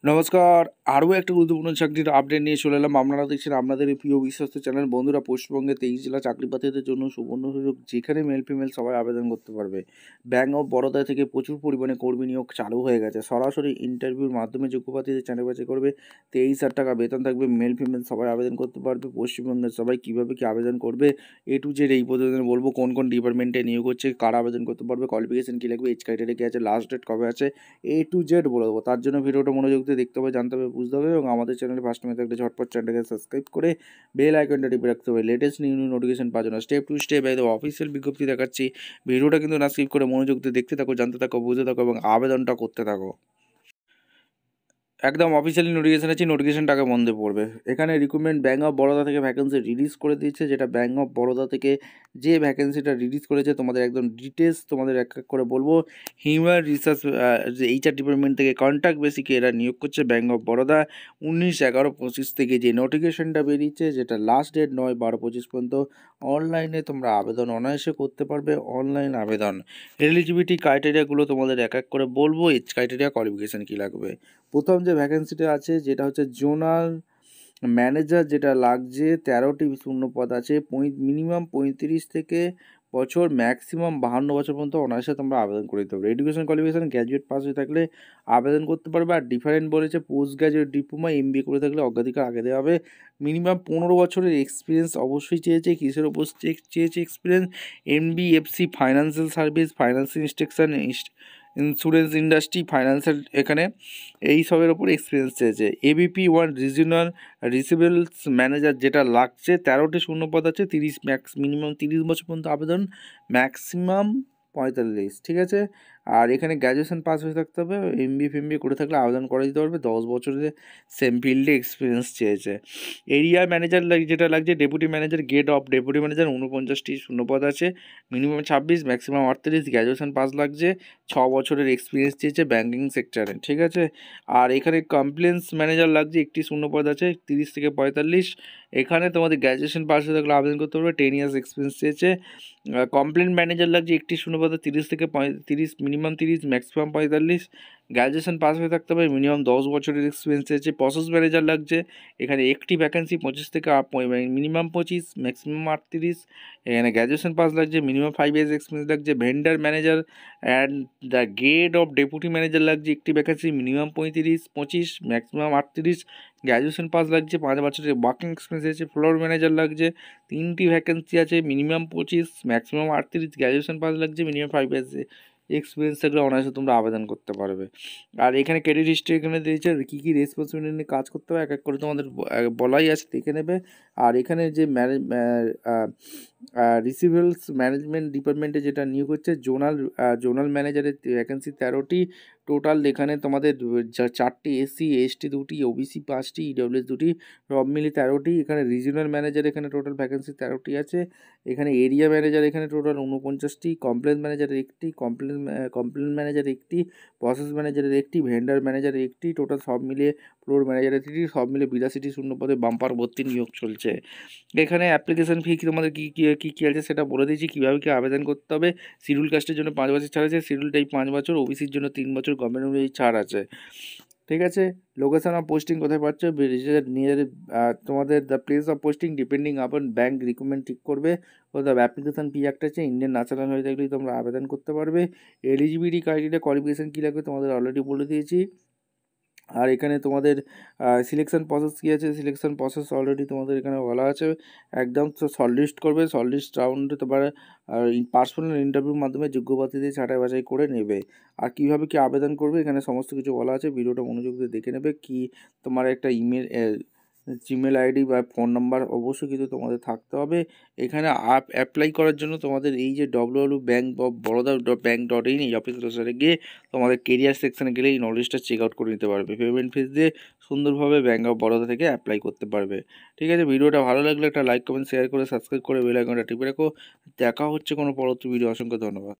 নমস্কার, আরও একটা গুরুত্বপূর্ণ চাকরির আপডেট নিয়ে চলে এলাম। আপনারা দেখছেন আপনাদের এই প্রিয় বিশ্বস্ত চ্যানেল। বন্ধুরা, পশ্চিমবঙ্গে 23 জেলা চাকরি প্রার্থীদের জন্য সুবর্ণ সুযোগ, যেখানে মেল ফিমেল সবাই আবেদন করতে পারবে। ব্যাঙ্ক অফ বরোদা থেকে প্রচুর পরিমাণে কর্মী নিয়োগ চালু হয়ে গেছে। সরাসরি ইন্টারভিউর মাধ্যমে যোগ্য প্রার্থীদের চাকরি বাছাই করবে। 23,000 টাকা বেতন থাকবে। মেল ফিমেল সবাই আবেদন করতে পারবে। পশ্চিমবঙ্গের সবাই কীভাবে কী আবেদন করবে A to Z এই প্রতিবেদনে বলবো। কোন কোন ডিপার্টমেন্টে নিয়োগ হচ্ছে, কারা আবেদন করতে পারবে, কোয়ালিফিকেশন কী লাগবে, এজ ক্রাইটেরিয়া কী আছে, লাস্ট ডেট কবে আছে, A to Z বলে দেবো। তার জন্য ভিডিওটা মনোযোগ দিয়ে দেখতে হবে, জানতে হবে, বুঝতে হবে। এবং আমাদের চ্যানেলে ফার্স্ট টাইমে থাকলে ঝটপট চ্যানেলটাকে সাবস্ক্রাইব করে বেল আইকনটা টিপে রাখতে হবে লেটেস্ট নিউ নোটিফিকেশন পাওয়ার জন্য। স্টেপ টু স্টেপ একদম অফিসিয়াল বিজ্ঞপ্তি দেখাচ্ছি। ভিডিওটা কিন্তু না স্কিপ করে মনোযোগ দিয়ে দেখতে থাকো, জানতে থাকো, বুঝতে থাকো এবং আবেদনটা করতে থাকো। একদম অফিসিয়ালি নোটিফিকেশন আছে, নোটিফিকেশনটাকে বন্ধে পড়বে। এখানে রিক্রুটমেন্ট ব্যাঙ্ক অফ বরোদা থেকে ভ্যাকেন্সি রিলিজ করে দিচ্ছে, যেটা ব্যাঙ্ক অফ বরোদা থেকে যে ভ্যাকেন্সিটা রিলিজ করেছে তোমাদের একদম ডিটেলস তোমাদের এক এক করে বলবো। হিউম্যান রিসার্চ যে HR ডিপার্টমেন্ট থেকে কন্ট্রাক্ট বেসিকে এরা নিয়োগ করছে ব্যাঙ্ক অফ বরোদা। 19/11/25 থেকে যে নোটিফিকেশনটা বেরিয়েছে, যেটা লাস্ট ডেট 9/12/25 পর্যন্ত। অনলাইনে তোমরা আবেদন অনায়াসে করতে পারবে। অনলাইন আবেদন, এলিজিবিলিটি ক্রাইটেরিয়াগুলো তোমাদের এক এক করে বলবো। এজ ক্রাইটেরিয়া, কোয়ালিফিকেশান কী লাগবে। প্রথম যে ভ্যাকেন্সিটা আছে যেটা হচ্ছে জোনাল ম্যানেজার, যেটা লাগছে 13টি শূন্যপদ আছে। মিনিমাম 35 থেকে বছর, ম্যাক্সিমাম 52 বছর পর্যন্ত অনায়াসে তোমরা আবেদন করে দিতে পারবে। এডুকেশন কোয়ালিফিকেশান গ্র্যাজুয়েট পাস হয়ে থাকলে আবেদন করতে পারবে। আর ডিফারেন্ট বলেছে পোস্ট গ্র্যাজুয়েট ডিপ্লোমা MBA করে থাকলে অগ্রাধিকার আগে দেওয়া হবে। মিনিমাম 15 বছরের এক্সপিরিয়েন্স অবশ্যই চেয়েছে। কিসের ওপর চেয়েছে experience? NBFC, financial service, financial instruction, insurance industry, financial, এখানে এই সবের ওপর এক্সপিরিয়েন্স চেয়েছে। ABP1 রিজিওনাল রিসিভেবলস ম্যানেজার, যেটা লাগছে 13টি শূন্যপদ আছে। মিনিমাম 30 বছর পর্যন্ত আবেদন, ম্যাক্সিমাম 45, ঠিক আছে। আর এখানে গ্র্যাজুয়েশন পাস হয়ে থাকতে হবে। MBA করে থাকলে আবেদন করে দিতে পারবে। 10 বছরের সেম ফিল্ডে এক্সপিরিয়েন্স চেয়েছে। এরিয়া ম্যানেজার যেটা লাগছে, deputy manager, grade of deputy manager, 49টি শূন্যপদ আছে। মিনিমাম 26, ম্যাক্সিমাম 38, গ্র্যাজুয়েশন পাস লাগছে। 6 বছরের এক্সপিরিয়েন্স চেয়েছে ব্যাঙ্কিং সেক্টরে, ঠিক আছে। আর এখানে কমপ্লেন্স ম্যানেজার লাগছে, একটি শূন্যপদ আছে, 30 থেকে 45। এখানে তোমাদের গ্র্যাজুয়েশন পাস হয়ে থাকলে আবেদন করতে পারবে। 10 ইয়ার্স এক্সপিরিয়েন্স চেয়েছে। কমপ্লেন ম্যানেজার লাগছে, একটি শূন্যপদ, 30 থেকে 35, মিনিমাম 30, ম্যাক্সিমাম 45। গ্র্যাজুয়েশন পাস হয়ে থাকতে হবে। মিনিমাম 10 বছরের এক্সপিরিয়েন্স চেয়েছে। প্রসেস ম্যানেজার লাগছে, এখানে একটি ভ্যাকেন্সি, 25 থেকে মিনিমাম 25, ম্যাক্সিমাম 38। এখানে গ্র্যাজুয়েশন পাস লাগছে, মিনিমাম 5 ইয়ার্স এক্সপিরিয়েন্স লাগছে। Vendor manager and the grade of deputy manager লাগছে, একটি vacancy, minimum 35, 25, maximum 38। Graduation pass লাগছে, 5 বছরের ওয়ার্কিং এক্সপিরিয়েন্স আছে। ফ্লোর ম্যানেজার লাগছে, 3টি ভ্যাকেন্সি আছে, মিনিমাম 25, ম্যাক্সিমাম 38। গ্র্যাজুয়েশন পাস লাগছে, মিনিমাম 5 ইয়ার্স এক্সপিরিয়েন্স থাকলে অনায়াসে তোমরা আবেদন করতে পারবে। আর এখানে ক্রেডিট হিস্ট্রি এখানে দিয়েছে, কী কী রেসপন্সিবিলিটি নিয়ে কাজ করতে হবে এক এক করে তোমাদের বলাই আছে, দেখে নেবে। আর এখানে যে রিসিভেবলস ম্যানেজমেন্ট ডিপার্টমেন্টে যেটা নিয়োগ হচ্ছে, জোনাল ম্যানেজারের ভ্যাকেন্সি 13টি টোটাল। এখানে তোমাদের 4টি SC ST 2টি, OBC 5টি, EWS 2টি, সব মিলে 13টি। এখানে রিজিওনাল ম্যানেজার এখানে টোটাল ভ্যাকেন্সি 13টি আছে। এখানে এরিয়া ম্যানেজার এখানে টোটাল 49টি, কমপ্লেন ম্যানেজারের একটি, কমপ্লেন ম্যানেজার একটি, প্রসেস ম্যানেজারের একটি, ভেন্ডার ম্যানেজারের একটি, টোটাল সব মিলিয়ে ফ্লোর ম্যানেজারের 3টি, সব মিলে 82টি শূন্যপদে বাম্পার ভর্তি নিয়োগ চলছে। এখানে অ্যাপ্লিকেশন ফি তোমাদের কী কী আছে সেটা বলে দিয়েছি, কীভাবে কী আবেদন করতে হবে। শিডিউল কাস্টের জন্য 5 বছর ছাড় আছে, শিডিউল টাইপ 5 বছর, OBCর জন্য 3 বছর, গভর্নমেন্ট অনুযায়ী ছাড় আছে, ঠিক আছে। লোকেশন অফ পোস্টিং কোথায় পাচ্ছ, নিয়ে তোমাদের the place of posting depending আপন ব্যাঙ্ক রিক্রুটমেন্ট ঠিক করবে। অর্থাৎ অ্যাপ্লিকেশন ফি একটা আছে। ইন্ডিয়ান ন্যাশনাল হয়ে থাকলেই তোমরা আবেদন করতে পারবে। এলিজিবিলিটি ক্রাইটেরিয়া, কোয়ালিফিকেশান কী লাগবে তোমাদের অলরেডি বলে দিয়েছি। আর এখানে তোমাদের সিলেকশন প্রসেস কী আছে, সিলেকশন প্রসেস অলরেডি তোমাদের এখানে বলা আছে। একদম শর্ট লিস্ট করবে, শর্ট লিস্ট রাউন্ডে তোমার পার্সোনাল ইন্টারভিউর মাধ্যমে যোগ্য প্রার্থীদের ছাঁটাই বাছাই করে নেবে। আর কীভাবে কী আবেদন করবে এখানে সমস্ত কিছু বলা আছে। ভিডিওটা মনোযোগ দিয়ে দেখে নেবে। কি তোমার একটা জিমেল ID বা ফোন নাম্বার অবশ্যই কিন্তু তোমাদের থাকতে হবে। এখানে অ্যাপ্লাই করার জন্য তোমাদের এই যে www.bank.boroda.bank.in এই অফিসে গিয়ে তোমাদের কেরিয়ার সেকশানে গেলে এই নলেজটা চেক আউট করে নিতে পারবে। পেমেন্ট ফিস দিয়ে সুন্দরভাবে ব্যাঙ্ক অফ বরোদা থেকে অ্যাপ্লাই করতে পারবে, ঠিক আছে। ভিডিওটা ভালো লাগলে একটা লাইক, কমেন্ট, শেয়ার করে সাবস্ক্রাইব করে বেল আইকনটা টিপে রাখো। দেখা হচ্ছে কোনো পরবর্তী ভিডিও। অসংখ্য ধন্যবাদ।